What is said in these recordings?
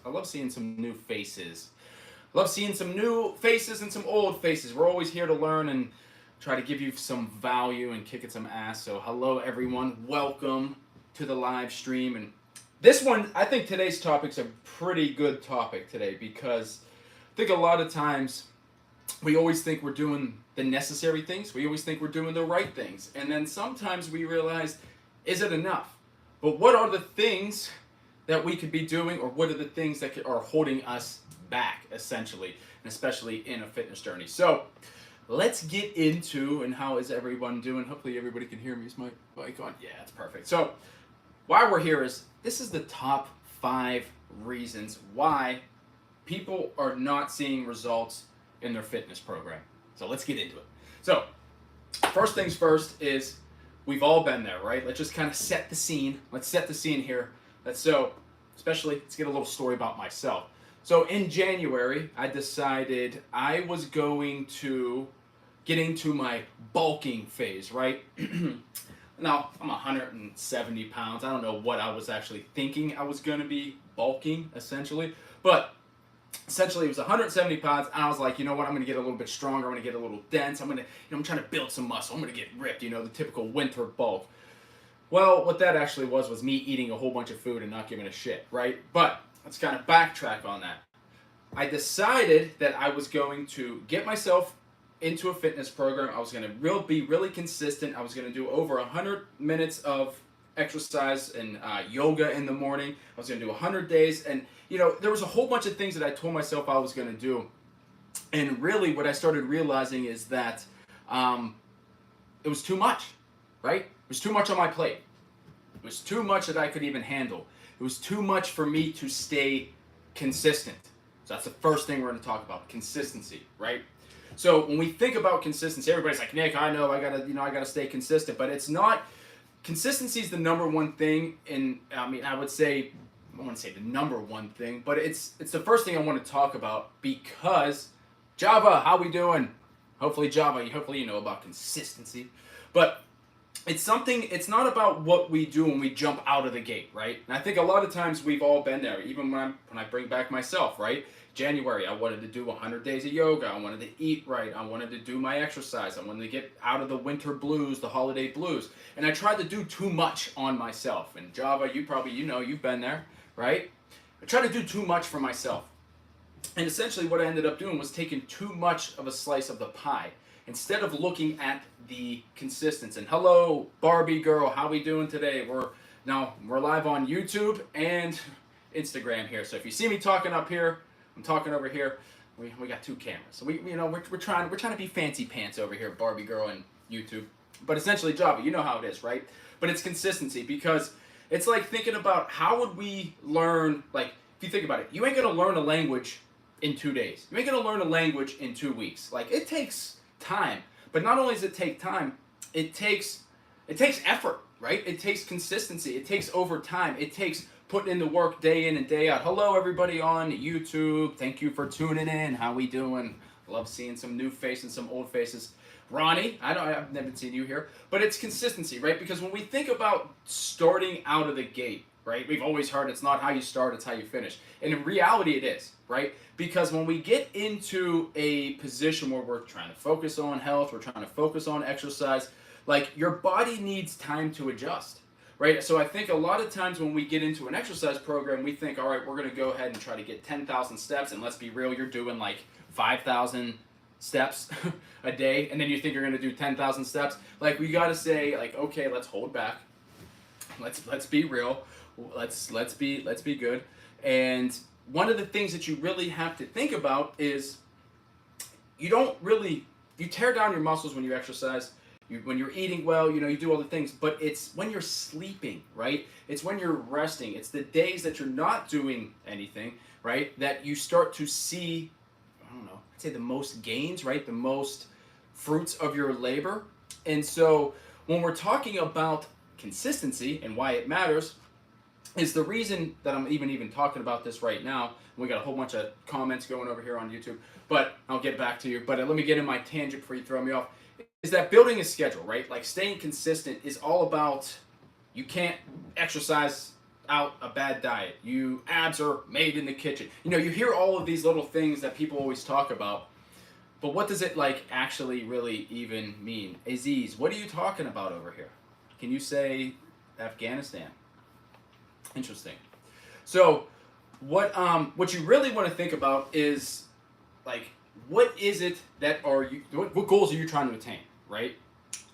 I love seeing some new faces. I love seeing some new faces and some old faces. We're always here to learn and try to give you some value and kick it some ass. So hello everyone, welcome to the live stream. And this one, I think today's topic's a pretty good topic today because I think a lot of times we always think we're doing the necessary things. We always think we're doing the right things. And then sometimes we realize, is it enough? But what are the things that we could be doing, or what are the things that are holding us back, essentially, and especially in a fitness journey? So let's get into, and how is everyone doing? Hopefully everybody can hear me. Is my mic on? Yeah, it's perfect. So why we're here is, this is the top 5 reasons why people are not seeing results in their fitness program. So let's get into it. So first things first is, we've all been there, right? Let's just kind of set the scene. Let's set the scene here. Let's get a little story about myself. So in January, I decided I was going to get into my bulking phase, right? Now, I'm 170 pounds. I don't know what I was actually thinking I was going to be bulking, essentially. But essentially, it was 170 pounds, and I was like, you know what, I'm going to get a little bit stronger, I'm going to get a little dense, I'm trying to build some muscle, I'm going to get ripped, the typical winter bulk. Well, what that actually was me eating a whole bunch of food and not giving a shit, right? But let's kind of backtrack on that. I decided that I was going to get myself into a fitness program. I was going to be really consistent. I was going to do over 100 minutes of exercise and yoga in the morning. I was going to do 100 days, and there was a whole bunch of things that I told myself I was going to do. And really what I started realizing is that it was too much, right? It was too much on my plate. It was too much that I could even handle. It was too much for me to stay consistent. So that's the first thing we're going to talk about, consistency, right? So when we think about consistency, everybody's like, Nick, I know I gotta stay consistent, but it's not. Consistency is the number one thing, and I want to say the number one thing, but it's the first thing I want to talk about, because Java, how we doing? Hopefully you know about consistency, but it's not about what we do when we jump out of the gate, right? And I think a lot of times we've all been there, even when I bring back myself, right? January, I wanted to do 100 days of yoga. I wanted to eat right. I wanted to do my exercise. I wanted to get out of the winter blues, the holiday blues. And I tried to do too much on myself. And Java, you've been there, right? I tried to do too much for myself. And essentially what I ended up doing was taking too much of a slice of the pie, instead of looking at the consistency. And hello, Barbie girl, how we doing today? We're live on YouTube and Instagram here. So if you see me talking up here, I'm talking over here. We got 2 cameras, so we're trying to be fancy pants over here, Barbie girl and YouTube. But essentially, Java, you know how it is, right? But it's consistency, because it's like thinking about how would we learn. Like, if you think about it, you ain't gonna learn a language in 2 days. You ain't gonna learn a language in 2 weeks. Like, it takes time. But not only does it take time, it takes effort, right? It takes consistency. It takes over time. It takes putting in the work day in and day out. Hello, everybody on YouTube. Thank you for tuning in. How we doing? Love seeing some new faces and some old faces. Ronnie, I've never seen you here. But it's consistency, right? Because when we think about starting out of the gate, right? We've always heard it's not how you start, it's how you finish. And in reality, it is, right? Because when we get into a position where we're trying to focus on health, we're trying to focus on exercise, like, your body needs time to adjust. Right? So I think a lot of times when we get into an exercise program, we think, all right, we're going to go ahead and try to get 10,000 steps. And let's be real, you're doing like 5,000 steps a day. And then you think you're going to do 10,000 steps. Like, we got to say, like, okay, let's hold back. Let's be real. Let's be good. And one of the things that you really have to think about is you tear down your muscles when you exercise. When you're eating well, you do all the things, but it's when you're sleeping, right? It's when you're resting. It's the days that you're not doing anything, right? That you start to see, I'd say the most gains, right? The most fruits of your labor. And so when we're talking about consistency and why it matters, is the reason that I'm even talking about this right now. We got a whole bunch of comments going over here on YouTube, but I'll get back to you. But let me get in my tangent before you throw me off. Is that building a schedule, right? Like staying consistent is all about, you can't exercise out a bad diet. Abs are made in the kitchen. You hear all of these little things that people always talk about. But what does it like actually really even mean? Aziz, what are you talking about over here? Can you say Afghanistan? Interesting. So what you really want to think about is like what is it that what goals are you trying to attain, right?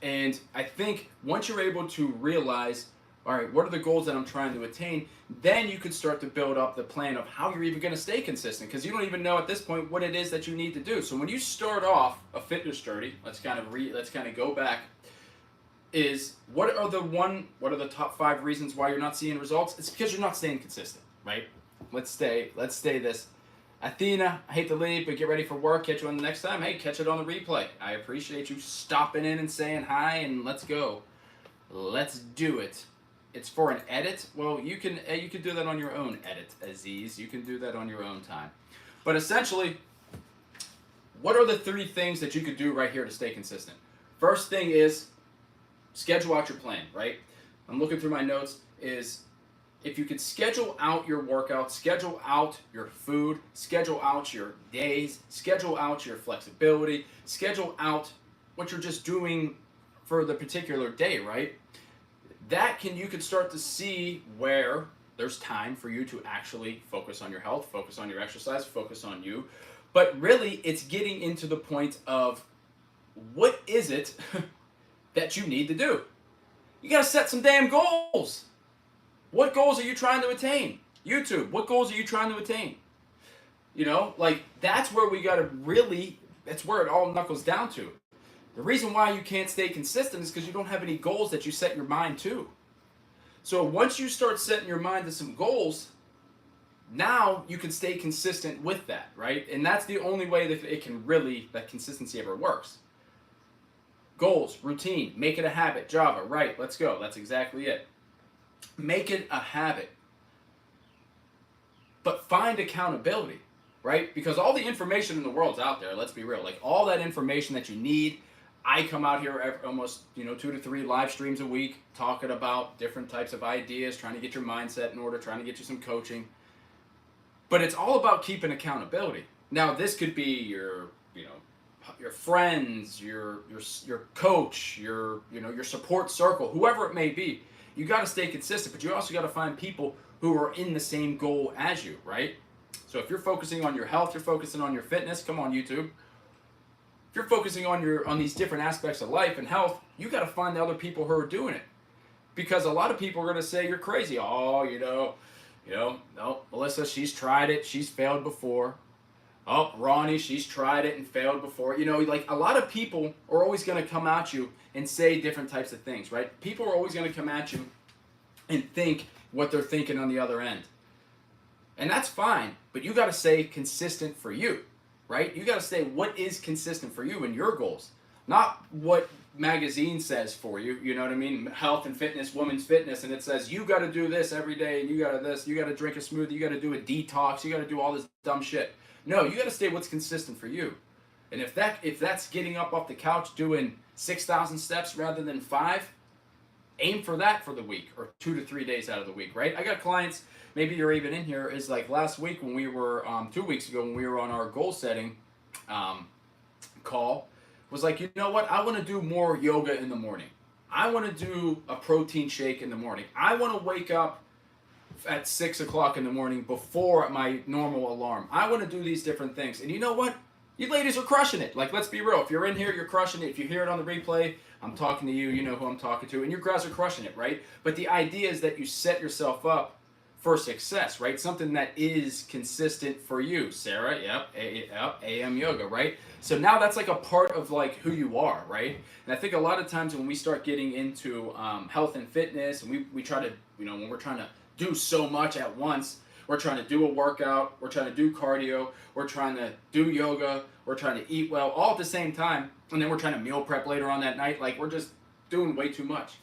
And I think once you're able to realize, all right, what are the goals that I'm trying to attain, then you can start to build up the plan of how you're even going to stay consistent, because you don't even know at this point what it is that you need to do. So when you start off a fitness journey, let's kind of go back, is what are the top 5 reasons why you're not seeing results? It's because you're not staying consistent, right? Let's stay this. Athena, I hate to leave, but get ready for work. Catch you on the next time. Hey, catch it on the replay. I appreciate you stopping in and saying hi, and let's go. Let's do it. It's for an edit. Well, you can do that on your own edit, Aziz. You can do that on your own time. But essentially, what are the 3 things that you could do right here to stay consistent? First thing is schedule out your plan, right? I'm looking through my notes. Is if you could schedule out your workouts, schedule out your food, schedule out your days, schedule out your flexibility, schedule out what you're just doing for the particular day, right? You could start to see where there's time for you to actually focus on your health, focus on your exercise, focus on you. But really, it's getting into the point of what is it that you need to do? You gotta set some damn goals. What goals are you trying to attain? YouTube, what goals are you trying to attain? That's where that's where it all knuckles down to. The reason why you can't stay consistent is because you don't have any goals that you set your mind to. So once you start setting your mind to some goals, now you can stay consistent with that, right? And that's the only way that consistency ever works. Goals, routine, make it a habit. Java, right, let's go. That's exactly it. Make it a habit. But find accountability, right? Because all the information in the world's out there, let's be real. Like all that information that you need, I come out here almost 2 to 3 live streams a week talking about different types of ideas, trying to get your mindset in order, trying to get you some coaching. But it's all about keeping accountability. Now, this could be your friends, your coach, your support circle, whoever it may be. You got to stay consistent, but you also got to find people who are in the same goal as you, right? So if you're focusing on your health, you're focusing on your fitness, come on YouTube. If you're focusing on these different aspects of life and health, you got to find the other people who are doing it. Because a lot of people are going to say you're crazy. Oh, no, Melissa, she's tried it, she's failed before. Oh, Ronnie, she's tried it and failed before. A lot of people are always going to come at you and say different types of things, right? People are always going to come at you and think what they're thinking on the other end. And that's fine, but you got to stay consistent for you, right? You got to stay what is consistent for you and your goals, not what magazine says for you. You know what I mean? Health and fitness, women's fitness, and it says you got to do this every day, and you got to drink a smoothie, you got to do a detox, you got to do all this dumb shit. No, you got to stay what's consistent for you. And if that's getting up off the couch doing 6,000 steps rather than 5, aim for that for the week or 2 to 3 days out of the week, right? I got clients, maybe you're even in here, is like last week when we were, 2 weeks ago when we were on our goal setting call, was like, you know what? I want to do more yoga in the morning. I want to do a protein shake in the morning. I want to wake up at 6 o'clock in the morning before my normal alarm. I want to do these different things. And you know what? You ladies are crushing it. Like, let's be real. If you're in here, you're crushing it. If you hear it on the replay, I'm talking to you. You know who I'm talking to. And you guys are crushing it, right? But the idea is that you set yourself up for success, right? Something that is consistent for you. Sarah, yep, AM Yoga, right? So now that's like a part of like who you are, right? And I think a lot of times when we start getting into health and fitness, and we try to, when we're trying to do so much at once, we're trying to do a workout, we're trying to do cardio, we're trying to do yoga, we're trying to eat well, all at the same time, and then we're trying to meal prep later on that night. Like, we're just doing way too much.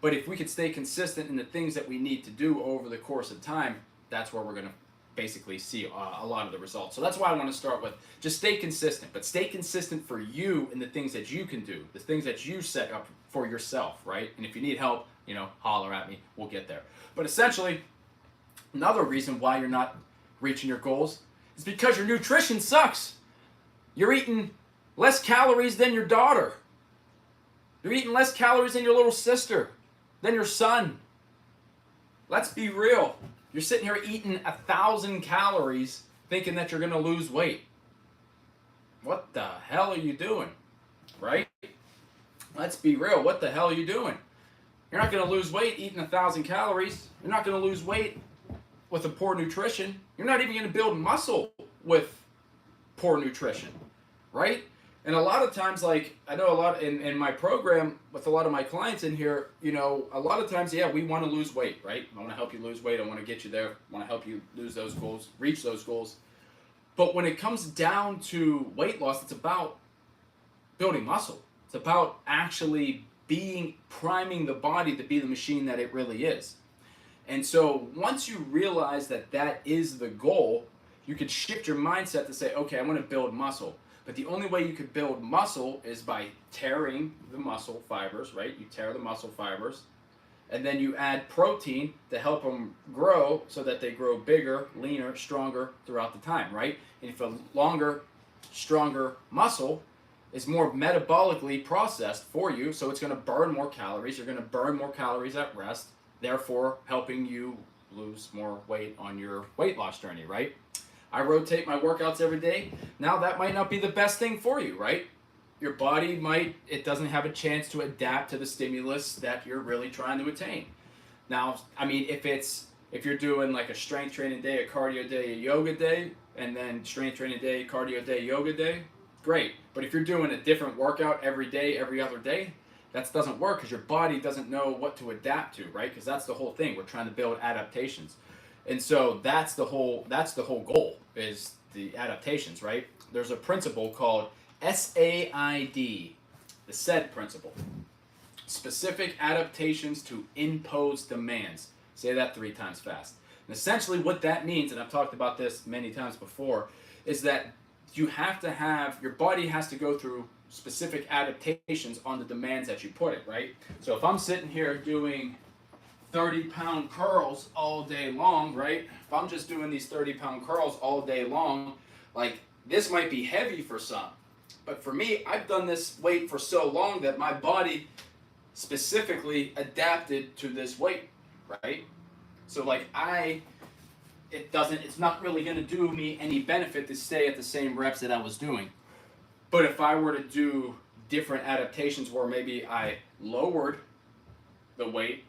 But if we could stay consistent in the things that we need to do over the course of time, that's where we're going to basically see a lot of the results. So that's why I want to start with just stay consistent, but stay consistent for you in the things that you can do, the things that you set up for yourself, right? And if you need help, holler at me, we'll get there. But essentially, Another reason why you're not reaching your goals is because your nutrition sucks. You're eating less calories than your daughter. You're eating less calories than your little sister, than your son. Let's be real. You're sitting here eating 1,000 calories thinking that you're going to lose weight. What the hell are you doing? Right? Let's be real. What the hell are you doing? You're not going to lose weight eating 1,000 calories. You're not going to lose weight with a poor nutrition. You're not even going to build muscle with poor nutrition, right? And a lot of times, like, I know a lot in my program with a lot of my clients in here, you know, a lot of times, yeah, we want to lose weight, right? I want to help you lose weight. I want to get you there. I want to help you lose those goals, reach those goals. But when it comes down to weight loss, it's about building muscle. It's about actually priming the body to be the machine that it really is. And so once you realize that that is the goal, you could shift your mindset to say, okay, I want to build muscle. But the only way you could build muscle is by tearing the muscle fibers, right? You tear the muscle fibers, and then you add protein to help them grow so that they grow bigger, leaner, stronger throughout the time, right? And if a longer, stronger muscle is more metabolically processed for you, so it's going to burn more calories. You're going to burn more calories at rest, therefore helping you lose more weight on your weight loss journey, right? I rotate my workouts every day. Now that might not be the best thing for you, right? Your body it doesn't have a chance to adapt to the stimulus that you're really trying to attain. Now, I mean, if you're doing like a strength training day, a cardio day, a yoga day, and then strength training day, cardio day, yoga day, great. But if you're doing a different workout every day, every other day, that doesn't work because your body doesn't know what to adapt to, right? Because that's the whole thing. We're trying to build adaptations. And so that's the whole goal, is the adaptations, right? There's a principle called SAID, the SAID principle. Specific adaptations to impose demands. Say that 3 times fast. And essentially what that means, and I've talked about this many times before, is that your body has to go through specific adaptations on the demands that you put it, right? So if I'm sitting here doing 30-pound curls all day long, right? If I'm just doing these 30-pound curls all day long, like, this might be heavy for some. But for me, I've done this weight for so long that my body specifically adapted to this weight, right? So like it's not really going to do me any benefit to stay at the same reps that I was doing. But if I were to do different adaptations where maybe I lowered the weight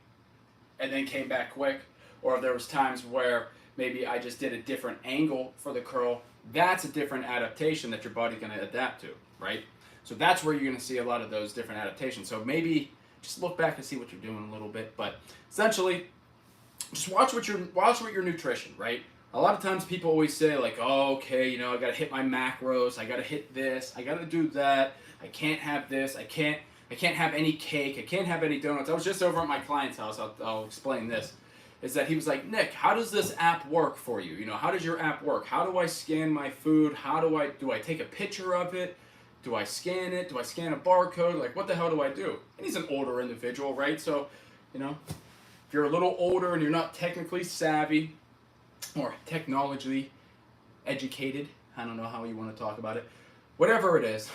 and then came back quick, or if there was times where maybe I just did a different angle for the curl, that's a different adaptation that your body's going to adapt to, right? So that's where you're going to see a lot of those different adaptations. So maybe just look back and see what you're doing a little bit, but essentially just watch what your nutrition, right? A lot of times people always say like, oh, okay, you know, I got to hit my macros, I got to hit this, I got to do that, I can't have this, I can't have any cake, I can't have any donuts. I was just over at my client's house, I'll explain this, is that he was like, Nick, how does this app work for you? You know, how does your app work? How do I scan my food? Do I take a picture of it? Do I scan it? Do I scan a barcode? Like, what the hell do I do? And he's an older individual, right? So, you know, if you're a little older and you're not technically savvy or technologically educated, I don't know how you want to talk about it, whatever it is,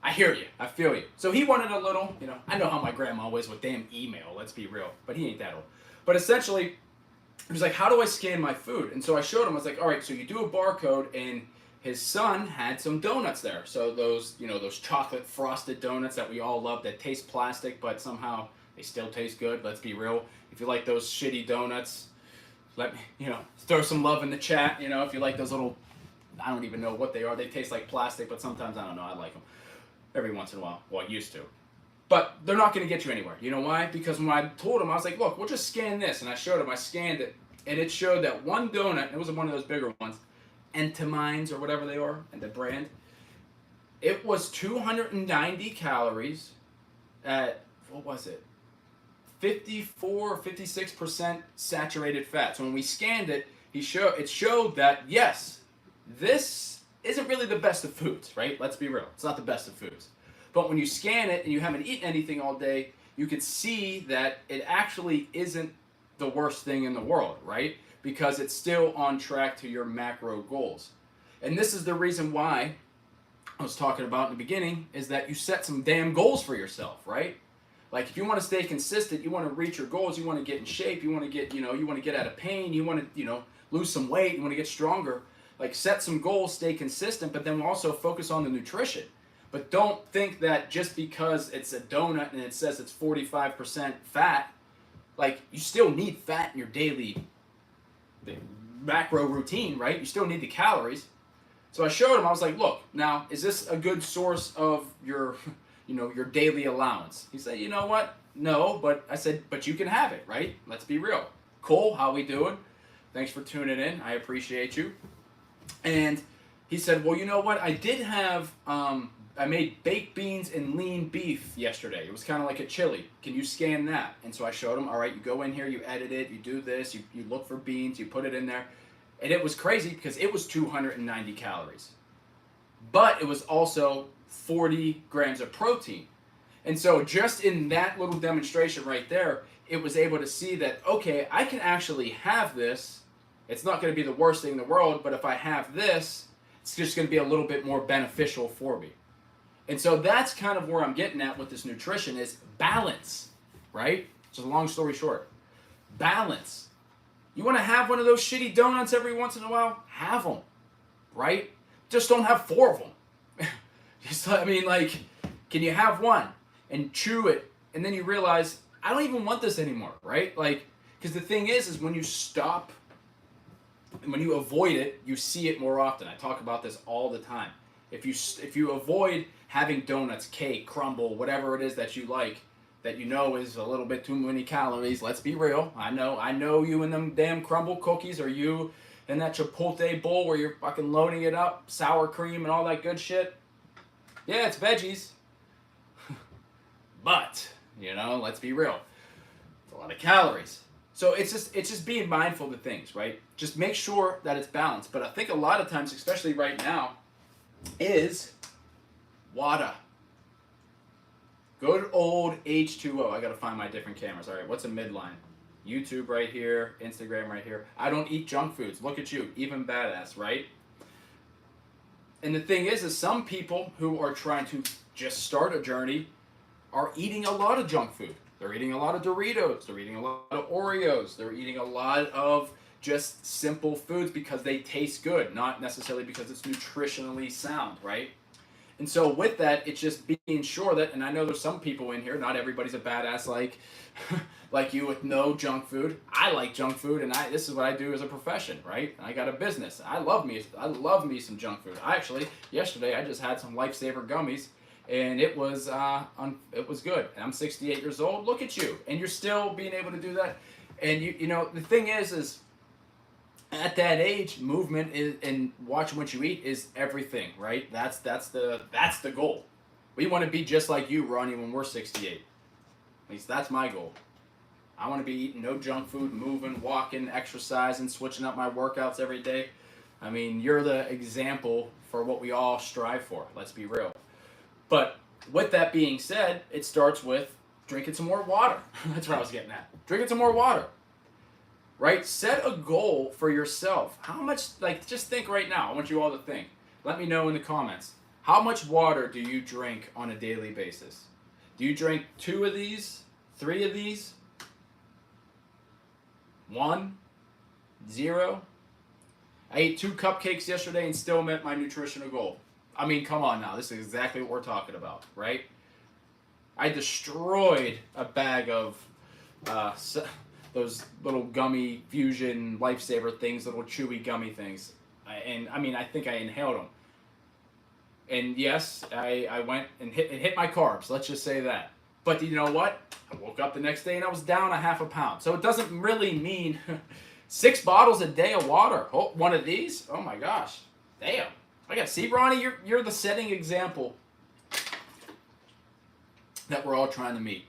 I hear you. I feel you. So he wanted a little, you know, I know how my grandma was with damn email, let's be real, but he ain't that old. But essentially, he was like, how do I scan my food? And so I showed him, I was like, all right, so you do a barcode, and his son had some donuts there. So those, you know, those chocolate frosted donuts that we all love that taste plastic, but somehow they still taste good, let's be real. If you like those shitty donuts, let me, you know, throw some love in the chat, you know, if you like those little, I don't even know what they are. They taste like plastic, but sometimes, I don't know, I like them. Every once in a while. Well, I used to. But they're not going to get you anywhere. You know why? Because when I told him, I was like, look, we'll just scan this. And I showed him, I scanned it. And it showed that one donut, it was one of those bigger ones, Entenmann's or whatever they are, and the brand, it was 290 calories at, what was it? 54, 56% saturated fat. So when we scanned it, it showed that, yes, this isn't really the best of foods, right? Let's be real. It's not the best of foods. But when you scan it and you haven't eaten anything all day, you can see that it actually isn't the worst thing in the world, right? Because it's still on track to your macro goals. And this is the reason why I was talking about in the beginning, is that you set some damn goals for yourself, right? Like if you want to stay consistent, you want to reach your goals, you want to get in shape, you want to get, you want to get out of pain, you want to, lose some weight, you want to get stronger. Like set some goals, stay consistent, but then also focus on the nutrition. But don't think that just because it's a donut and it says it's 45% fat, like you still need fat in your daily macro routine, right? You still need the calories. So I showed him, I was like, look, now, is this a good source of your, your daily allowance? He said, you know what? No, but I said, but you can have it, right? Let's be real. Cole, how we doing? Thanks for tuning in. I appreciate you. And he said, well, you know what? I did have, I made baked beans and lean beef yesterday. It was kind of like a chili. Can you scan that? And so I showed him, all right, you go in here, you edit it, you do this, you look for beans, you put it in there. And it was crazy because it was 290 calories. But it was also 40 grams of protein. And so just in that little demonstration right there, it was able to see that, okay, I can actually have this. It's not going to be the worst thing in the world, but if I have this, it's just going to be a little bit more beneficial for me. And so that's kind of where I'm getting at with this nutrition is balance, right? Just a long story short. Balance. You want to have one of those shitty donuts every once in a while? Have them, right? Just don't have 4 of them. Can you have one and chew it, and then you realize, I don't even want this anymore, right? Because the thing is when you stop, and when you avoid it, you see it more often. I talk about this all the time. If you avoid having donuts, cake, crumble, whatever it is that you like, that is a little bit too many calories. Let's be real. I know you and them damn crumble cookies, or you in that Chipotle bowl where you're fucking loading it up, sour cream and all that good shit. Yeah, it's veggies. But, let's be real. It's a lot of calories. So it's just being mindful of things, right? Just make sure that it's balanced. But I think a lot of times, especially right now, is water. Good old H2O. I gotta find my different cameras. All right, what's a midline? YouTube right here, Instagram right here. I don't eat junk foods. Look at you, even badass, right? And the thing is some people who are trying to just start a journey are eating a lot of junk food. They're eating a lot of Doritos. They're eating a lot of Oreos. They're eating a lot of just simple foods because they taste good, not necessarily because it's nutritionally sound, right? And so with that, it's just being sure that, and I know there's some people in here, not everybody's a badass like you with no junk food. I like junk food, and this is what I do as a profession, right? I got a business. I love me some junk food. Yesterday I just had some Lifesaver gummies, and it was good. And I'm 68 years old. Look at you, and you're still being able to do that. And the thing is at that age, movement is, and watching what you eat is everything, right? That's the goal. We want to be just like you, Ronnie, when we're 68. At least that's my goal. I want to be eating no junk food, moving, walking, exercising, switching up my workouts every day. I mean, you're the example for what we all strive for. Let's be real. But with that being said, it starts with drinking some more water. That's what I was getting at. Drinking some more water. Right? Set a goal for yourself. How much, just think right now. I want you all to think. Let me know in the comments. How much water do you drink on a daily basis? Do you drink 2 of these? 3 of these? 1? 0? I ate 2 cupcakes yesterday and still met my nutritional goal. I mean, come on now. This is exactly what we're talking about, right? I destroyed a bag of those little gummy fusion Lifesaver things, little chewy gummy things. I think I inhaled them. And yes, I went and hit my carbs. Let's just say that. But you know what? I woke up the next day and I was down a half a pound. So it doesn't really mean 6 bottles a day of water. Oh, one of these? Oh my gosh. Damn. See, Ronnie, you're the setting example that we're all trying to meet.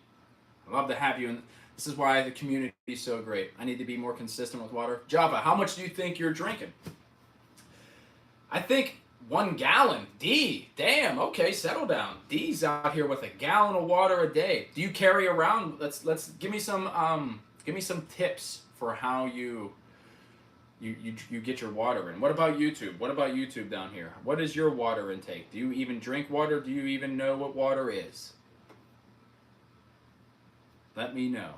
I love to have you, and this is why the community is so great. I need to be more consistent with water. Java, how much do you think you're drinking? I think 1 gallon. D, damn, okay, settle down. D's out here with 1 gallon of water a day. Do you carry around, let's give me some Give me some tips for how you get your water in. What about YouTube? What about YouTube down here? What is your water intake? Do you even drink water? Do you even know what water is? Let me know.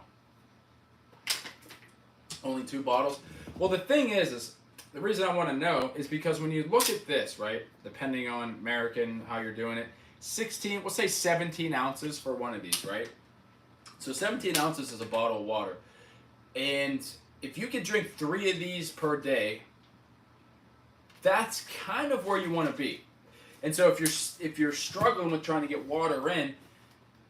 Only 2 bottles? Well, the thing is the reason I want to know is because when you look at this, right, depending on American, how you're doing it, 16, we'll say 17 ounces for one of these, right? So 17 ounces is a bottle of water. And if you could drink 3 of these per day, that's kind of where you want to be. And so if you're struggling with trying to get water in,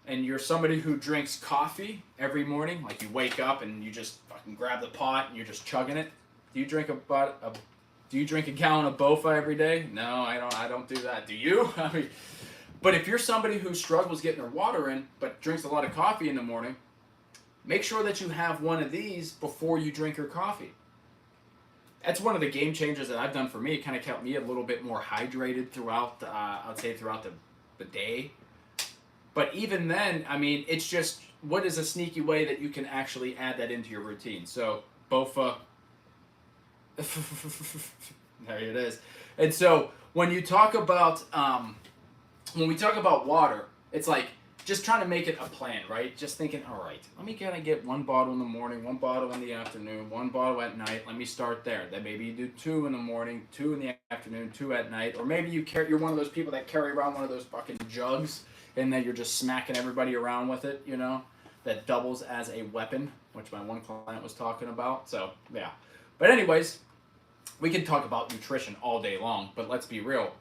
and you're somebody who drinks coffee every morning, like you wake up and you just fucking grab the pot and you're just chugging it. Do you drink a gallon of Bofa every day? No, I don't do that. Do you? I mean, but if you're somebody who struggles getting their water in, but drinks a lot of coffee in the morning, make sure that you have one of these before you drink your coffee. That's one of the game changers that I've done for me. It kind of kept me a little bit more hydrated throughout, I'd say throughout the day. But even then, I mean, it's just, what is a sneaky way that you can actually add that into your routine? So, Bofa, there it is. And so, when you talk about, when we talk about water, it's like, just trying to make it a plan, right? Just thinking, all right, let me kind of get 1 bottle in the morning, 1 bottle in the afternoon, 1 bottle at night. Let me start there. Then maybe you do 2 in the morning, 2 in the afternoon, 2 at night. Or maybe you're one of those people that carry around one of those fucking jugs, and then you're just smacking everybody around with it, you know, that doubles as a weapon, which my one client was talking about. So, yeah. But anyways, we can talk about nutrition all day long, but let's be real.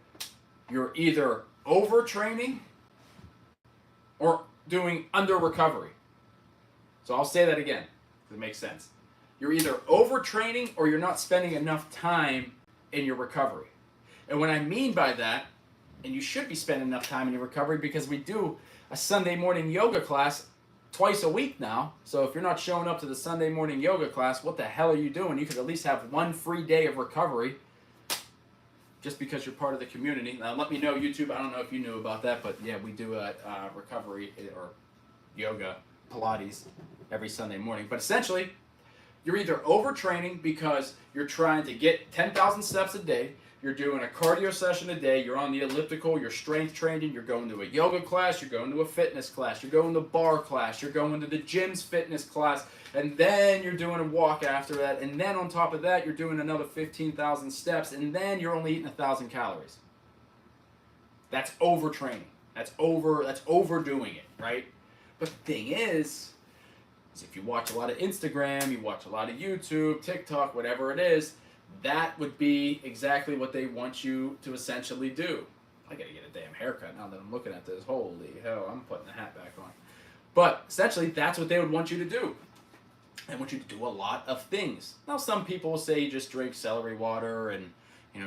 You're either overtraining or doing under recovery. So I'll say that again, if it makes sense. You're either overtraining or you're not spending enough time in your recovery. And what I mean by that, and you should be spending enough time in your recovery because we do a Sunday morning yoga class twice a week now. So if you're not showing up to the Sunday morning yoga class, what the hell are you doing? You could at least have 1 free day of recovery just because you're part of the community. Now let me know, YouTube, I don't know if you knew about that, but yeah, we do a recovery or yoga, Pilates every Sunday morning. But essentially, you're either overtraining because you're trying to get 10,000 steps a day, you're doing a cardio session a day, you're on the elliptical, you're strength training, you're going to a yoga class, you're going to a fitness class, you're going to bar class, you're going to the gym's fitness class, and then you're doing a walk after that, and then on top of that, you're doing another 15,000 steps, and then you're only eating 1,000 calories. That's overtraining. That's overdoing it, right? But the thing is if you watch a lot of Instagram, you watch a lot of YouTube, TikTok, whatever it is, that would be exactly what they want you to essentially do. I gotta get a damn haircut now that I'm looking at this. Holy hell, I'm putting the hat back on. But essentially, that's what they would want you to do. They want you to do a lot of things. Now, some people say just drink celery water and,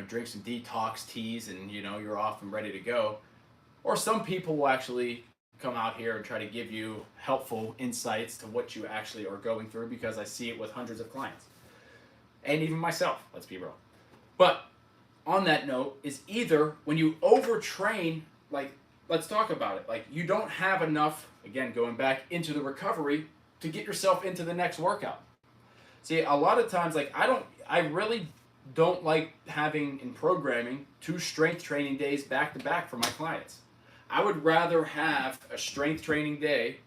drink some detox teas and, you're off and ready to go. Or some people will actually come out here and try to give you helpful insights to what you actually are going through, because I see it with hundreds of clients. And even myself, let's be real. But on that note, is either when you overtrain, let's talk about it. You don't have enough, again, going back into the recovery to get yourself into the next workout. See, a lot of times, I really don't like having in programming 2 strength training days back to back for my clients. I would rather have a strength training day,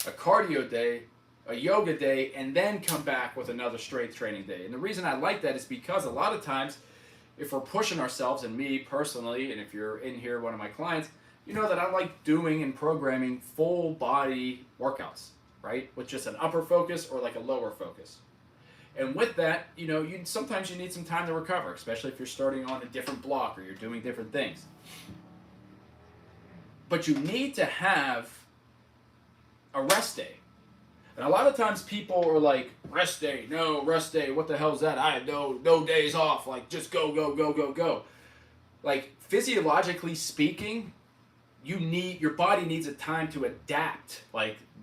a cardio day, a yoga day, and then come back with another strength training day. And the reason I like that is because a lot of times, if we're pushing ourselves, and me personally, and if you're in here, one of my clients, you know that I like doing and programming full body workouts, right? With just an upper focus or a lower focus. And with that, sometimes you need some time to recover, especially if you're starting on a different block or you're doing different things. But you need to have a rest day. And a lot of times people are like, rest day, no, rest day, what the hell is that? I have no days off, just go, go, go, go, go. Physiologically speaking, your body needs a time to adapt.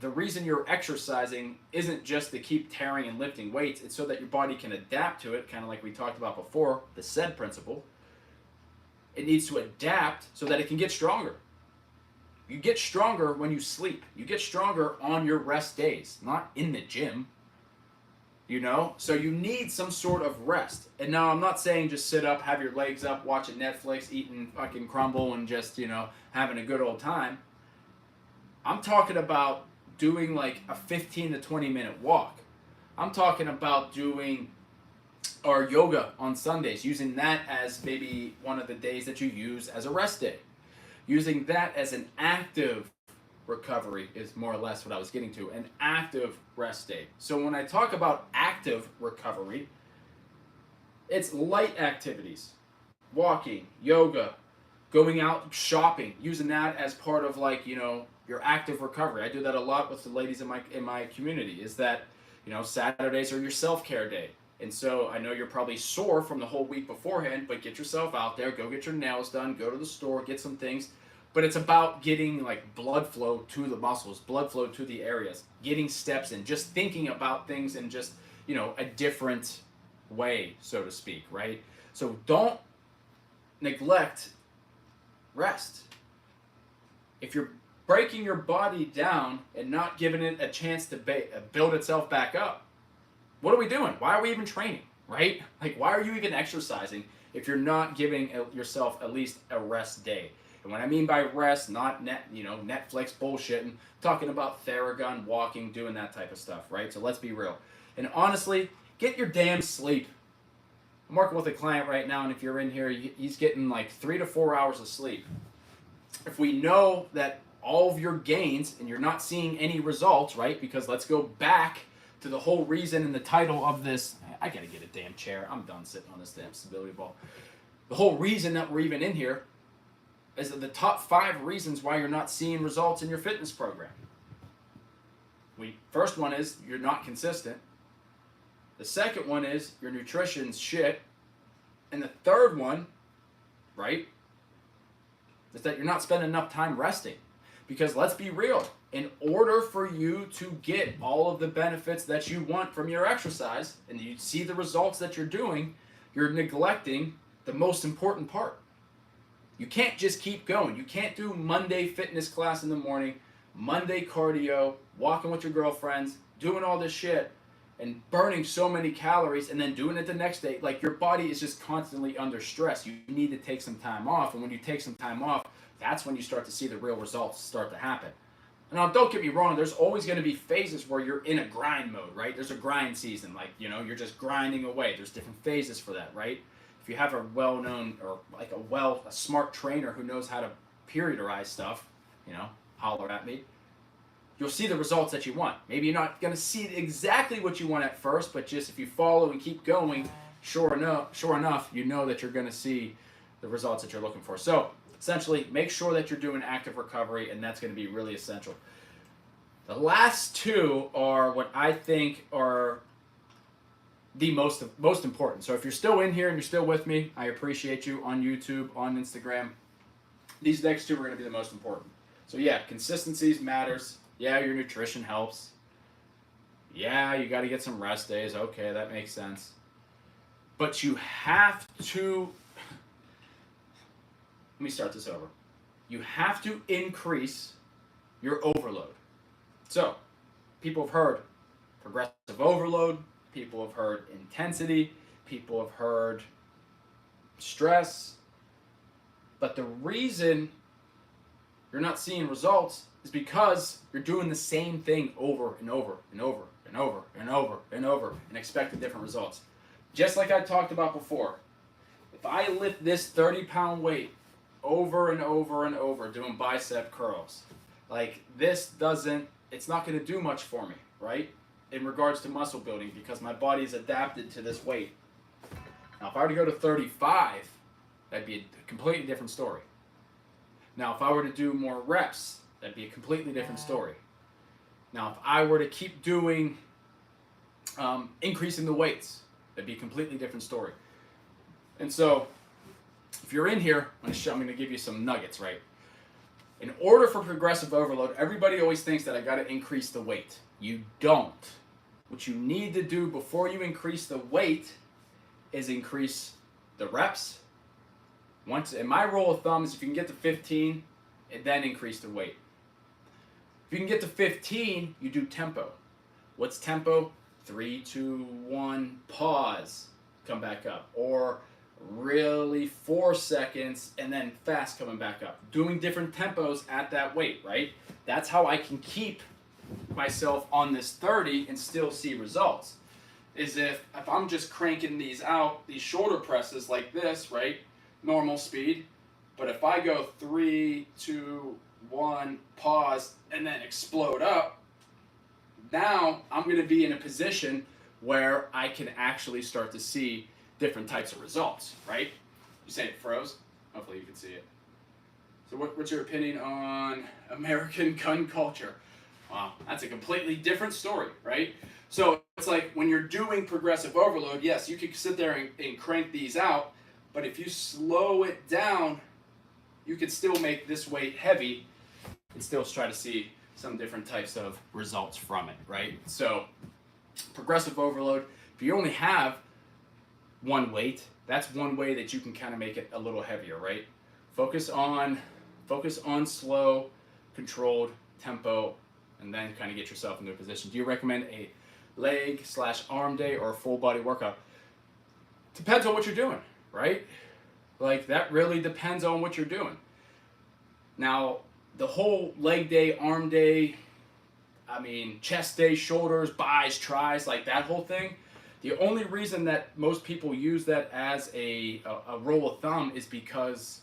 The reason you're exercising isn't just to keep tearing and lifting weights, it's so that your body can adapt to it, kind of like we talked about before, the SAID principle. It needs to adapt so that it can get stronger. You get stronger when you sleep. You get stronger on your rest days, not in the gym. you know? So you need some sort of rest. And now I'm not saying just sit up, have your legs up, watching Netflix, eating fucking crumble, and just, having a good old time. I'm talking about doing like a 15 to 20 minute walk. I'm talking about doing or yoga on Sundays, using that as maybe one of the days that you use as a rest day. Using that as an active recovery is more or less what I was getting to, an active rest day. So when I talk about active recovery, it's light activities, walking, yoga, going out shopping, using that as part of your active recovery. I do that a lot with the ladies in my community. Is that Saturdays are your self-care day. And so I know you're probably sore from the whole week beforehand, but get yourself out there, go get your nails done, go to the store, get some things. But it's about getting like blood flow to the muscles, blood flow to the areas, getting steps in, just thinking about things in just, a different way, so to speak, right? So don't neglect rest. If you're breaking your body down and not giving it a chance to build itself back up, what are we doing? Why are we even training, right? Like, why are you even exercising if you're not giving yourself at least a rest day? And what I mean by rest, not Netflix bullshitting, talking about Theragun, walking, doing that type of stuff, right? So let's be real. And honestly, get your damn sleep. I'm working with a client right now, and if you're in here, he's getting like 3 to 4 hours of sleep. If we know that all of your gains and you're not seeing any results, right? Because let's go back to the whole reason in the title of this. I gotta get a damn chair. I'm done sitting on this damn stability ball. The whole reason that we're even in here is the top 5 reasons why you're not seeing results in your fitness program. First one is you're not consistent. The second one is your nutrition's shit. And the third one, right, is that you're not spending enough time resting. Because let's be real, in order for you to get all of the benefits that you want from your exercise and you see the results that you're doing, you're neglecting the most important part. You can't just keep going. You can't do Monday fitness class in the morning, Monday cardio, walking with your girlfriends, doing all this shit, and burning so many calories and then doing it the next day. Like, your body is just constantly under stress. You need to take some time off, and when you take some time off, that's when you start to see the real results start to happen. Now, don't get me wrong, there's always going to be phases where you're in a grind mode, right? There's a grind season, like, you're just grinding away. There's different phases for that, right? If you have a well-known or like a smart trainer who knows how to periodize stuff, holler at me, you'll see the results that you want. Maybe you're not going to see exactly what you want at first, but just if you follow and keep going, sure enough, you know that you're going to see the results that you're looking for. So, essentially, make sure that you're doing active recovery, and that's going to be really essential. The last 2 are what I think are the most important. So if you're still in here and you're still with me, I appreciate you on YouTube, on Instagram. These next 2 are going to be the most important. So yeah, consistency matters. Yeah, your nutrition helps. Yeah, you got to get some rest days. Okay, that makes sense. But you have to... Let me start this over. You have to increase your overload. So, people have heard progressive overload, people have heard intensity, people have heard stress. But the reason you're not seeing results is because you're doing the same thing over and over and over and over and over and over and expecting different results. Just like I talked about before, if I lift this 30-pound weight over and over and over doing bicep curls, like, it's not going to do much for me, right? In regards to muscle building, because my body is adapted to this weight. Now, if I were to go to 35, that'd be a completely different story. Now, if I were to do more reps, that'd be a completely different story. Now, if I were to keep doing, increasing the weights, that'd be a completely different story. And so, if you're in here, I'm going to give you some nuggets, right? In order for progressive overload, everybody always thinks that I got to increase the weight. You don't. What you need to do before you increase the weight is increase the reps. And my rule of thumb is if you can get to 15, then increase the weight. If you can get to 15, you do tempo. What's tempo? 3, 2, 1, pause, come back up. Or really 4 seconds and then fast coming back up. Doing different tempos at that weight, right? That's how I can keep myself on this 30 and still see results. Is if I'm just cranking these out, these shoulder presses like this, right? Normal speed. But if I go 3, 2, 1, pause, and then explode up, now I'm going to be in a position where I can actually start to see different types of results, right? You say it froze? Hopefully you can see it. So what's your opinion on American gun culture? Wow, that's a completely different story, right? So it's like when you're doing progressive overload, yes, you can sit there and crank these out, but if you slow it down, you can still make this weight heavy and still try to see some different types of results from it, right? So progressive overload, if you only have one weight, that's one way that you can kind of make it a little heavier, right? Focus on slow, controlled tempo, and then kind of get yourself into a position. Do you recommend a leg/arm day or a full body workout? Depends on what you're doing, right? Like that really depends on what you're doing. Now, the whole leg day, arm day, chest day, shoulders, bis, tris, like that whole thing, the only reason that most people use that as a rule of thumb is because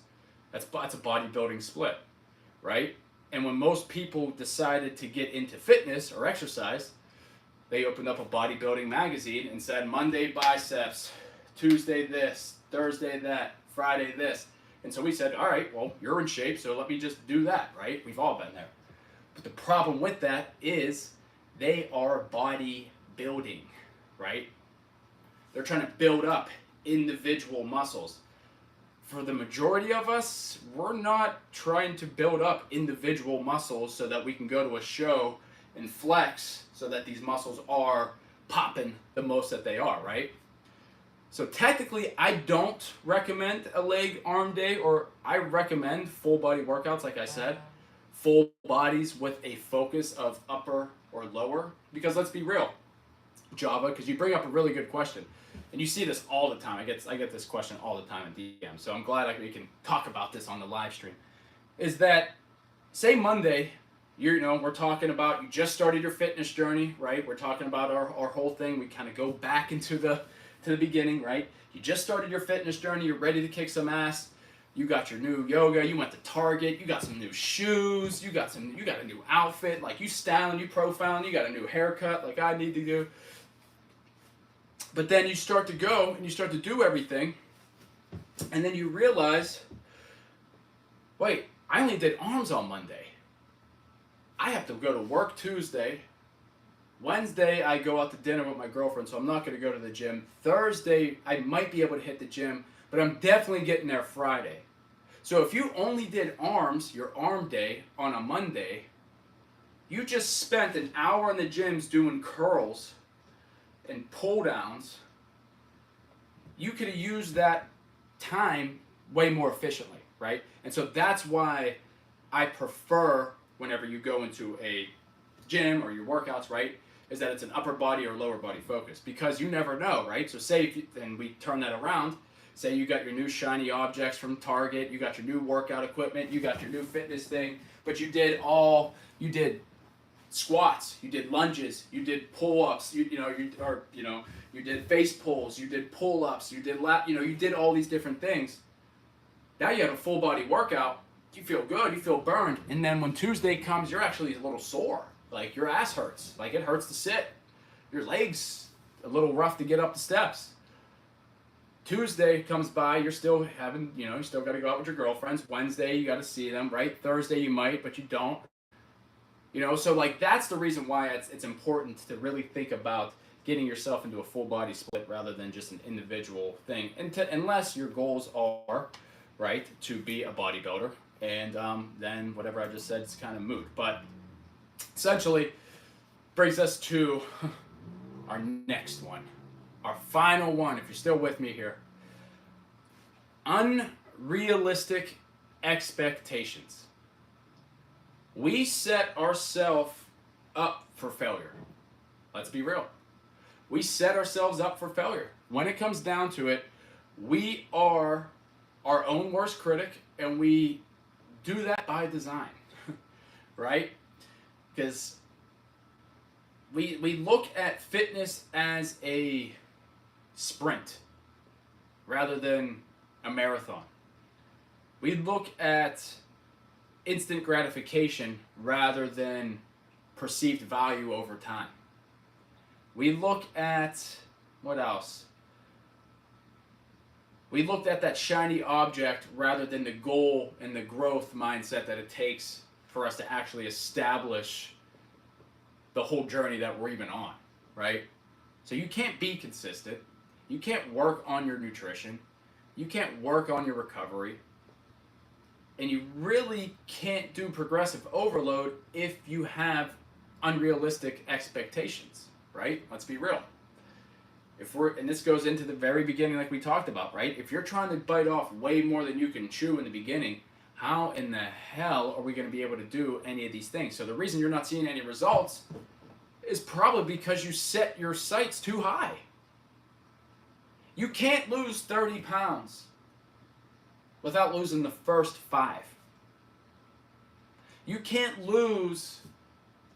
that's a bodybuilding split, right? And when most people decided to get into fitness or exercise, they opened up a bodybuilding magazine and said Monday biceps, Tuesday this, Thursday that, Friday this. And so we said, all right, well, you're in shape, so let me just do that, right? We've all been there. But the problem with that is they are bodybuilding, right? They're trying to build up individual muscles. For the majority of us, we're not trying to build up individual muscles so that we can go to a show and flex so that these muscles are popping the most that they are, right? So technically, I don't recommend a leg arm day, or I recommend full body workouts, like I said, full bodies with a focus of upper or lower, because let's be real, Java, because you bring up a really good question. And you see this all the time. I get this question all the time in DM. So I'm glad we can talk about this on the live stream. Is that, say Monday, we're talking about you just started your fitness journey, right? We're talking about our whole thing. We kind of go back into the beginning, right? You just started your fitness journey. You're ready to kick some ass. You got your new yoga. You went to Target. You got some new shoes. You got a new outfit. Like you styling, you profiling. You got a new haircut. Like I need to do. But then you start to go and you start to do everything, and then you realize, wait, I only did arms on Monday. I have to go to work Tuesday. Wednesday, I go out to dinner with my girlfriend, so I'm not going to go to the gym. Thursday, I might be able to hit the gym, but I'm definitely getting there Friday. So if you only did arms, your arm day, on a Monday, you just spent an hour in the gyms doing curls and pull downs. You could have used that time way more efficiently, right? And so that's why I prefer, whenever you go into a gym or your workouts, right, is that it's an upper body or lower body focus, because you never know, right? So say, and we turn that around, say you got your new shiny objects from Target, you got your new workout equipment, you got your new fitness thing, but you did squats, you did lunges, you did pull-ups, you did face pulls, you did pull-ups, you did all these different things. Now you have a full body workout, you feel good, you feel burned, and then when Tuesday comes, you're actually a little sore. Like your ass hurts, like it hurts to sit. Your legs a little rough to get up the steps. Tuesday comes by, you're still having, you still got to go out with your girlfriends. Wednesday, you got to see them, right? Thursday, you might, but you don't. So like that's the reason why it's important to really think about getting yourself into a full body split rather than just an individual thing. Unless your goals are, right, to be a bodybuilder, and then whatever I just said is kind of moot. But essentially brings us to our next one, our final one, if you're still with me here. Unrealistic expectations. We set ourselves up for failure. Let's be real. we set ourselves up for failure. When it comes down to it, we are our own worst critic, and we do that by design, right? Because we look at fitness as a sprint rather than a marathon. We look at instant gratification rather than perceived value over time. We look at, what else? We looked at that shiny object rather than the goal and the growth mindset that it takes for us to actually establish the whole journey that we're even on, right? So you can't be consistent. You can't work on your nutrition. You can't work on your recovery. And you really can't do progressive overload if you have unrealistic expectations, right? Let's be real. And this goes into the very beginning like we talked about, right? If you're trying to bite off way more than you can chew in the beginning, how in the hell are we going to be able to do any of these things? So the reason you're not seeing any results is probably because you set your sights too high. You can't lose 30 pounds without losing the first 5. You can't lose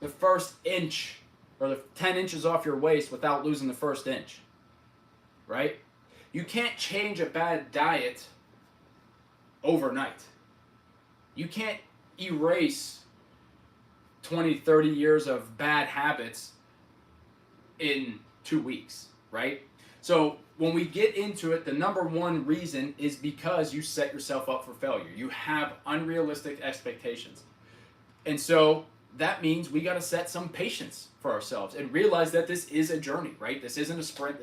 the first inch or the 10 inches off your waist without losing the first inch, right? You can't change a bad diet overnight. You can't erase 20, 30 years of bad habits in 2 weeks, right? So when we get into it, the number one reason is because you set yourself up for failure. You have unrealistic expectations. And so that means we got to set some patience for ourselves and realize that this is a journey, right? This isn't a sprint.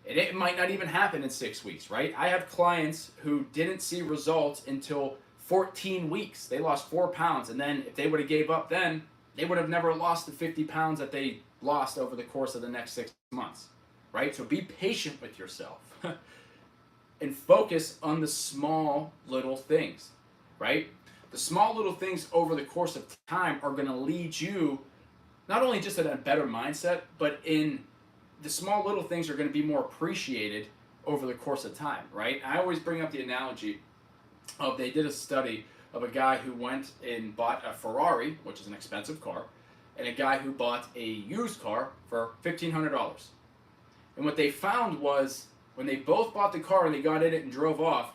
It might not even happen in 6 weeks, right? I have clients who didn't see results until 14 weeks. They lost 4 pounds. And then if they would have gave up then, they would have never lost the 50 pounds that they lost over the course of the next 6 months, right? So be patient with yourself and focus on the small little things, right? The small little things over the course of time are going to lead you not only just in a better mindset, but in the small little things are going to be more appreciated over the course of time, right? I always bring up the analogy of they did a study of a guy who went and bought a Ferrari, which is an expensive car, and a guy who bought a used car for $1,500. And what they found was when they both bought the car and they got in it and drove off,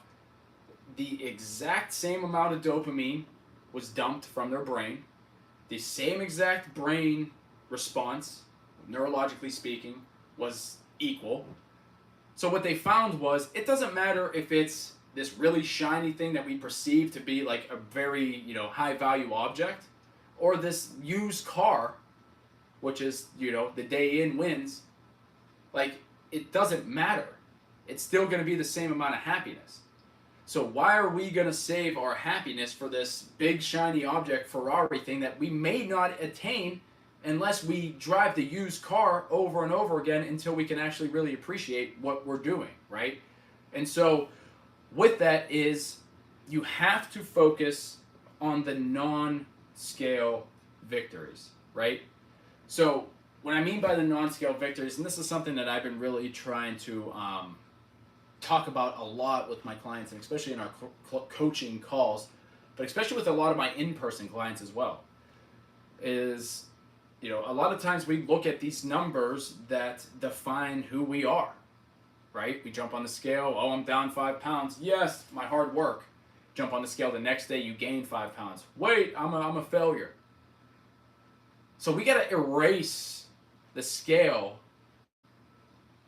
the exact same amount of dopamine was dumped from their brain, the same exact brain response, neurologically speaking, was equal. So what they found was it doesn't matter if it's this really shiny thing that we perceive to be like a very, high value object, or this used car, which is, the day in wins. Like, it doesn't matter. It's still going to be the same amount of happiness. So why are we going to save our happiness for this big shiny object Ferrari thing that we may not attain unless we drive the used car over and over again until we can actually really appreciate what we're doing, right? And so with that is you have to focus on the non-scale victories, right? So what I mean by the non-scale victories, and this is something that I've been really trying to talk about a lot with my clients, and especially in our coaching calls, but especially with a lot of my in-person clients as well, is, a lot of times we look at these numbers that define who we are, right? We jump on the scale, oh, I'm down 5 pounds. Yes, my hard work. Jump on the scale the next day, you gain 5 pounds. Wait, I'm a failure. So we got to erase the scale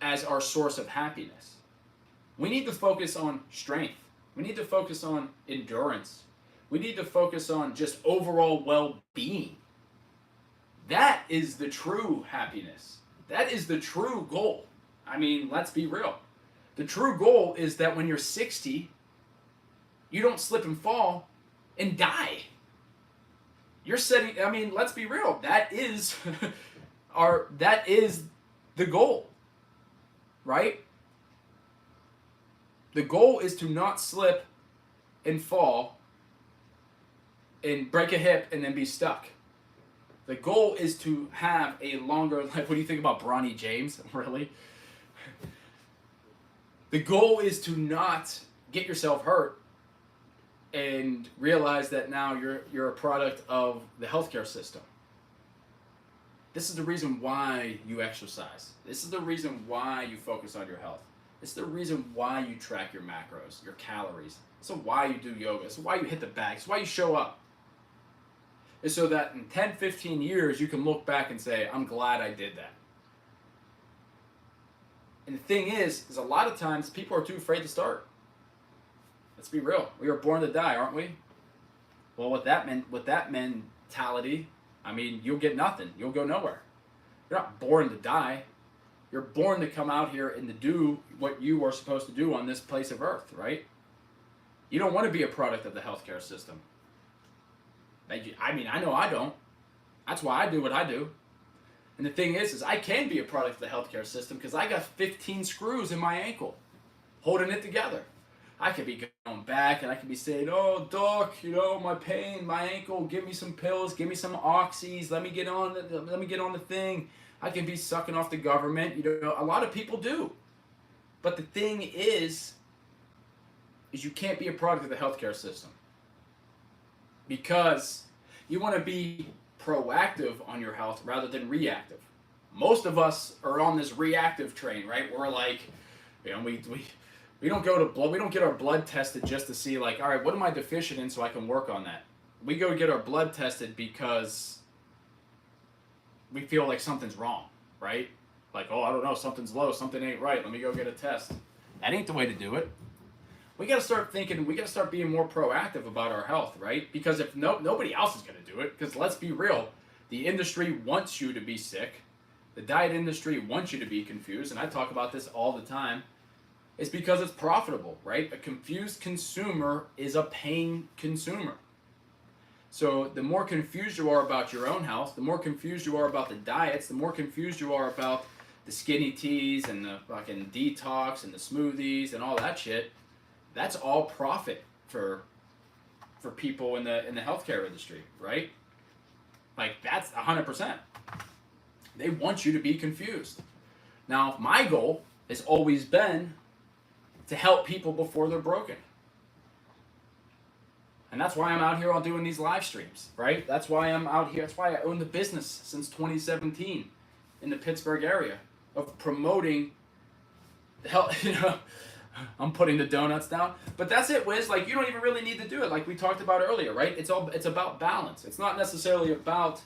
as our source of happiness. We need to focus on strength. We need to focus on endurance. We need to focus on just overall well-being. That is the true happiness. That is the true goal. I mean, let's be real. The true goal is that when you're 60, you don't slip and fall and die. You're setting, let's be real. That is that is the goal, right? The goal is to not slip and fall and break a hip and then be stuck. The goal is to have a longer life. What do you think about Bronny James? Really? The goal is to not get yourself hurt and realize that now you're a product of the healthcare system. This is the reason why you exercise. This is the reason why you focus on your health. This is the reason why you track your macros, your calories. This is why you do yoga. This is why you hit the bag. This is why you show up. It's so that in 10, 15 years, you can look back and say, I'm glad I did that. And the thing is a lot of times people are too afraid to start. Let's be real. We are born to die, aren't we? Well, with that mentality, I mean, you'll get nothing. You'll go nowhere. You're not born to die. You're born to come out here and to do what you are supposed to do on this place of earth, right? You don't want to be a product of the healthcare system. I mean, I know I don't. That's why I do what I do. And the thing is I can be a product of the healthcare system because I got 15 screws in my ankle holding it together. I could be going back and I could be saying, oh, doc, my pain, my ankle, give me some pills, give me some oxys, let me get on the thing. I can be sucking off the government. A lot of people do. But the thing is you can't be a product of the healthcare system because you want to be proactive on your health rather than reactive. Most of us are on this reactive train, right? We're like, we don't go to blood. We don't get our blood tested just to see like, all right, what am I deficient in so I can work on that? We go get our blood tested because we feel like something's wrong, right? Like, oh, I don't know, something's low, something ain't right. Let me go get a test. That ain't the way to do it. We got to start thinking. We got to start being more proactive about our health, right? Because if nobody else is going to do it, because let's be real, the industry wants you to be sick. The diet industry wants you to be confused, and I talk about this all the time. It's because it's profitable, right? A confused consumer is a paying consumer. So the more confused you are about your own health, the more confused you are about the diets, the more confused you are about the skinny teas and the fucking detox and the smoothies and all that shit, that's all profit for people in the healthcare industry, right? Like that's 100%. They want you to be confused. Now, my goal has always been to help people before they're broken. And that's why I'm out here on doing these live streams, right? That's why I'm out here. That's why I own the business since 2017 in the Pittsburgh area of promoting the health. I'm putting the donuts down, but that's it, Wiz. Like you don't even really need to do it, like we talked about earlier, right? It's about balance. It's not necessarily about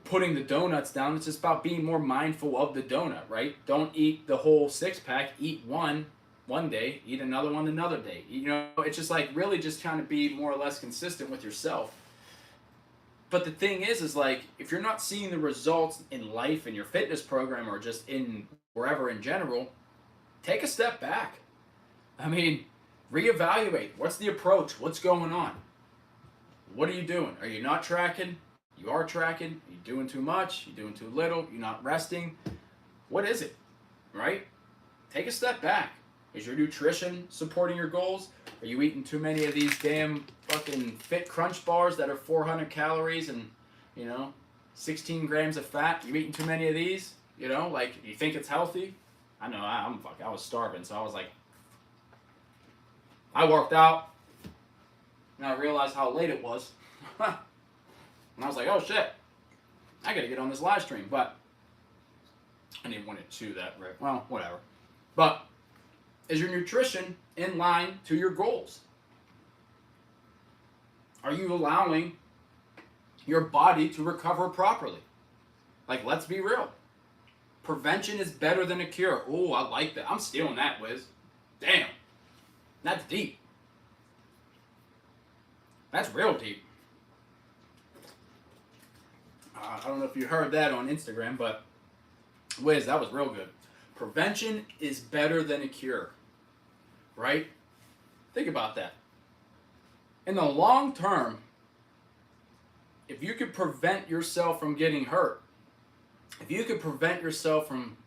putting the donuts down. It's just about being more mindful of the donut, right? Don't eat the whole 6-pack. Eat one day, eat another one another day. It's just like really just trying to be more or less consistent with yourself. But the thing is like if you're not seeing the results in life in your fitness program or just in wherever in general, take a step back. I mean, reevaluate. What's the approach? What's going on? What are you doing? Are you not tracking? You are tracking. Are you doing too much? You doing too little? You're not resting? What is it? Right? Take a step back. Is your nutrition supporting your goals? Are you eating too many of these damn fucking Fit Crunch bars that are 400 calories and, 16 grams of fat? You eating too many of these? Like, you think it's healthy? I know, I was starving, so I was like, I worked out, and I realized how late it was. And I was like, oh shit, I gotta get on this live stream, but I didn't want to chew that right. Well, whatever. But is your nutrition in line to your goals? Are you allowing your body to recover properly? Like, let's be real. Prevention is better than a cure. Oh, I like that. I'm stealing that, Wiz. Damn. That's deep. That's real deep. I don't know if you heard that on Instagram, but Wiz, that was real good. Prevention is better than a cure. Right? Think about that. In the long term, if you could prevent yourself from getting hurt, if you could prevent yourself from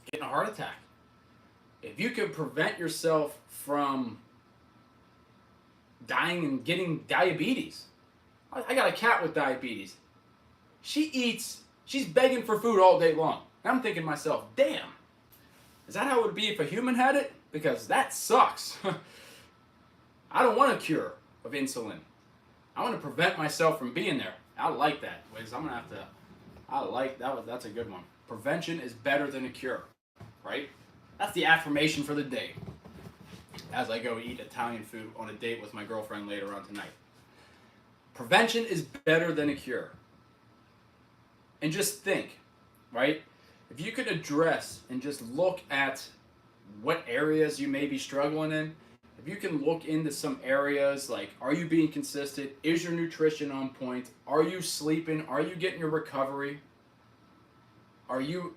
getting a heart attack, if you could prevent yourself from dying and getting diabetes. I got a cat with diabetes. she's begging for food all day long. And I'm thinking to myself, damn, is that how it would be if a human had it? Because that sucks. I don't want a cure of insulin. I want to prevent myself from being there. I like that. Wiz, I'm gonna have to. I like that. That's a good one. Prevention is better than a cure, right? That's the affirmation for the day. As I go eat Italian food on a date with my girlfriend later on tonight. Prevention is better than a cure. And just think, right? If you could address and just look at what areas you may be struggling in, if you can look into some areas like, are you being consistent? Is your nutrition on point? Are you sleeping? Are you getting your recovery? Are you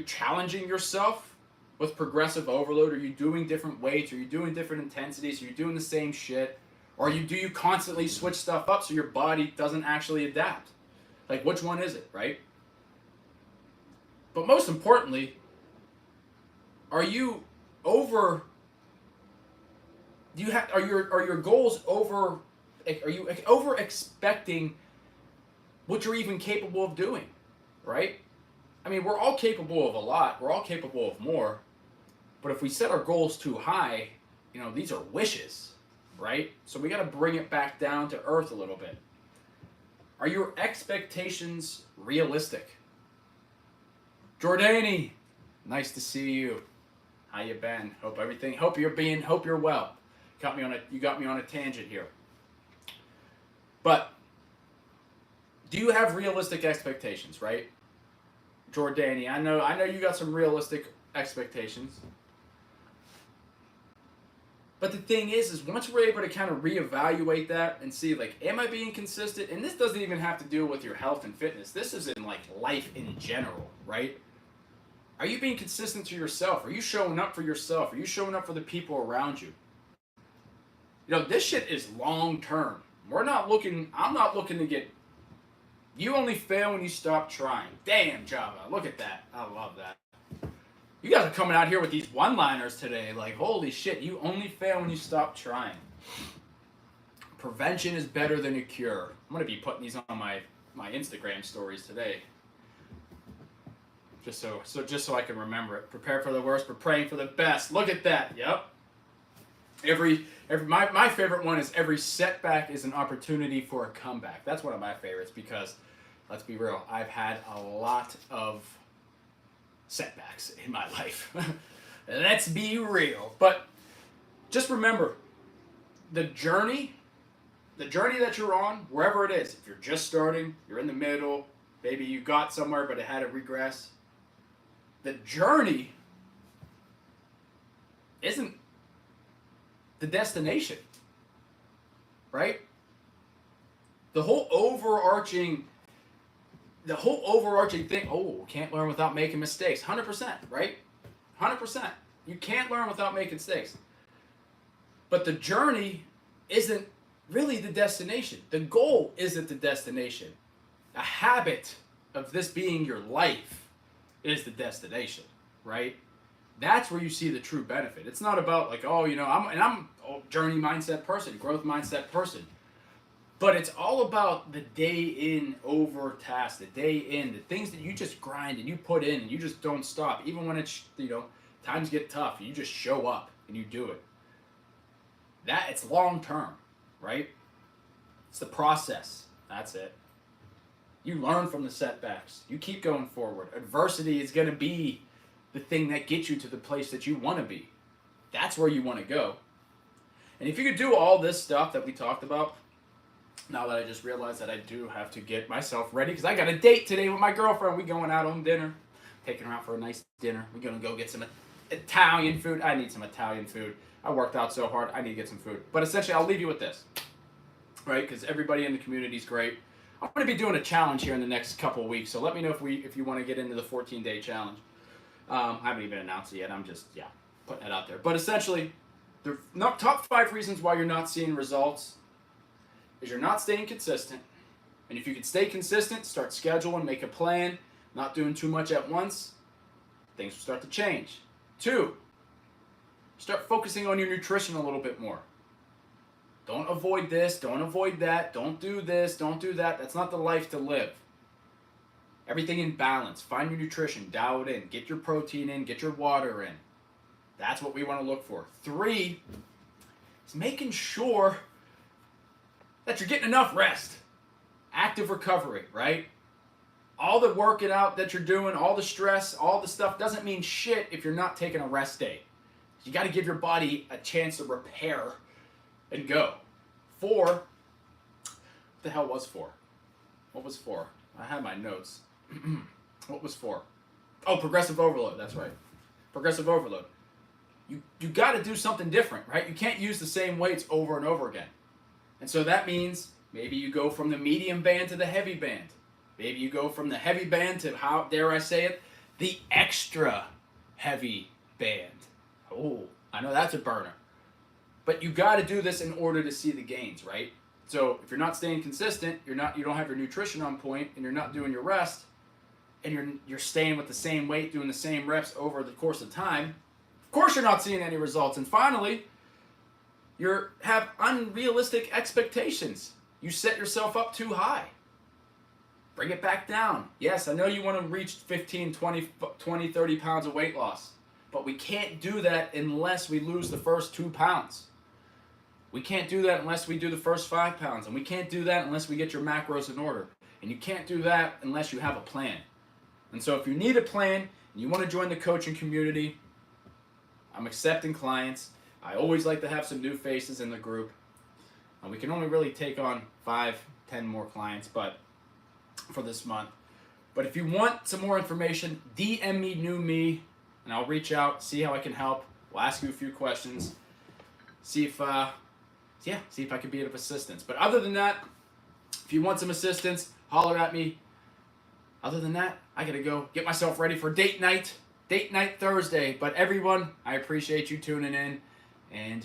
challenging yourself with progressive overload? Are you doing different weights? Are you doing different intensities? Are you doing the same shit? Or do you constantly switch stuff up so your body doesn't actually adapt? Like, which one is it, right? But most importantly, are you over? Are your goals over? Are you over expecting what you're even capable of doing, right? I mean, we're all capable of a lot. We're all capable of more. But if we set our goals too high, these are wishes, right? So we got to bring it back down to earth a little bit. Are your expectations realistic? Jordani, nice to see you. How you been? Hope you're well. You got me on a tangent here. But do you have realistic expectations, right? Jordani, I know you got some realistic expectations. But the thing is once we're able to kind of reevaluate that and see, like, am I being consistent? And this doesn't even have to do with your health and fitness. This is in, like, life in general, right? Are you being consistent to yourself? Are you showing up for yourself? Are you showing up for the people around you? This shit is long term. I'm not looking to get... You only fail when you stop trying. Damn, Java. Look at that. I love that. You guys are coming out here with these one-liners today. Like, holy shit, you only fail when you stop trying. Prevention is better than a cure. I'm going to be putting these on my Instagram stories today. Just so I can remember it. Prepare for the worst, but praying for the best. Look at that. Yep. My favorite one is every setback is an opportunity for a comeback. That's one of my favorites because, let's be real, I've had a lot of setbacks in my life. Let's be real. But just remember, the journey that you're on, wherever it is, if you're just starting, you're in the middle, maybe you got somewhere but it had to regress, the journey isn't the destination, right? The whole overarching thing, can't learn without making mistakes. 100%, right? 100%. You can't learn without making mistakes. But the journey isn't really the destination. The goal isn't the destination. A habit of this being your life is the destination, right? That's where you see the true benefit. It's not about like, I'm a journey mindset person, growth mindset person. But it's all about the day in over task, the day in, the things that you just grind and you put in and you just don't stop. Even when it's, times get tough, you just show up and you do it. It's long term, right? It's the process. That's it. You learn from the setbacks. You keep going forward. Adversity is going to be the thing that gets you to the place that you want to be. That's where you want to go. And if you could do all this stuff that we talked about, now that I just realized that I do have to get myself ready, because I got a date today with my girlfriend. We going out on dinner. Taking her out for a nice dinner. We're going to go get some Italian food. I need some Italian food. I worked out so hard. I need to get some food. But essentially, I'll leave you with this, right? Because everybody in the community is great. I'm going to be doing a challenge here in the next couple of weeks. So let me know if you want to get into the 14-day challenge. I haven't even announced it yet. I'm just, putting it out there. But essentially, the top 5 reasons why you're not seeing results is you're not staying consistent. And if you can stay consistent, start scheduling, make a plan, not doing too much at once, things will start to change. 2, start focusing on your nutrition a little bit more. Don't avoid this, don't avoid that, don't do this, don't do that. That's not the life to live. Everything in balance. Find your nutrition, dial it in, get your protein in, get your water in. That's what we want to look for. 3 is making sure that you're getting enough rest. Active recovery, right? All the working out that you're doing, all the stress, all the stuff doesn't mean shit if you're not taking a rest day. You got to give your body a chance to repair and go. 4, what the hell was 4? What was 4? I had my notes. What was 4? Oh, progressive overload. That's right. Progressive overload. You got to do something different, right? You can't use the same weights over and over again. And so that means maybe you go from the medium band to the heavy band. Maybe you go from the heavy band to, how dare I say it, the extra heavy band. Oh, I know that's a burner. But you got to do this in order to see the gains, right? So if you're not staying consistent, you don't have your nutrition on point, and you're not doing your rest, and you're staying with the same weight, doing the same reps over the course of time, of course you're not seeing any results. And finally, you have unrealistic expectations. You set yourself up too high. Bring it back down. Yes, I know you want to reach 15, 20, 30 pounds of weight loss, but we can't do that unless we lose the first 2 pounds. We can't do that unless we do the first 5 pounds, and we can't do that unless we get your macros in order. And you can't do that unless you have a plan. And so if you need a plan and you want to join the coaching community, I'm accepting clients. I always like to have some new faces in the group. And we can only really take on 5, 10 more clients for this month. But if you want some more information, DM me, new me, and I'll reach out, see how I can help. We'll ask you a few questions, see if I can be of assistance. But other than that, if you want some assistance, holler at me. Other than that, I gotta go get myself ready for date night Thursday. But everyone, I appreciate you tuning in, and